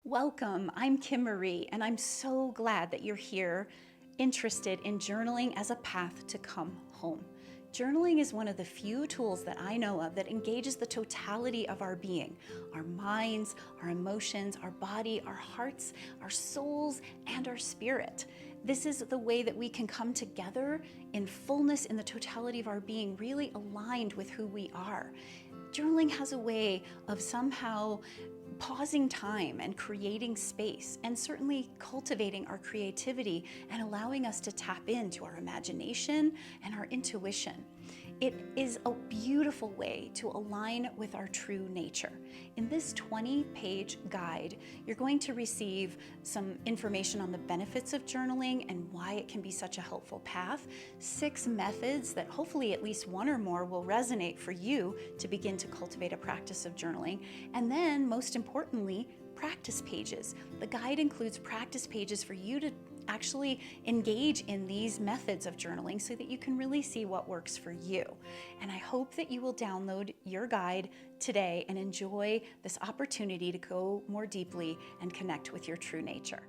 Welcome, I'm Kim Marie, and I'm so glad that you're here interested in journaling as a path to come home. Journaling is one of the few tools that I know of that engages the totality of our being, our minds, our emotions, our body, our hearts, our souls, and our spirit. This is the way that we can come together in fullness in the totality of our being, really aligned with who we are. Journaling has a way of somehow pausing time and creating space, and certainly cultivating our creativity and allowing us to tap into our imagination and our intuition. It is a beautiful way to align with our true nature. In this 20-page guide, you're going to receive some information on the benefits of journaling and why it can be such a helpful path, 6 methods that hopefully at least one or more will resonate for you to begin to cultivate a practice of journaling, and then most importantly, practice pages. The guide includes practice pages for you to actually engage in these methods of journaling so that you can really see what works for you. And I hope that you will download your guide today and enjoy this opportunity to go more deeply and connect with your true nature.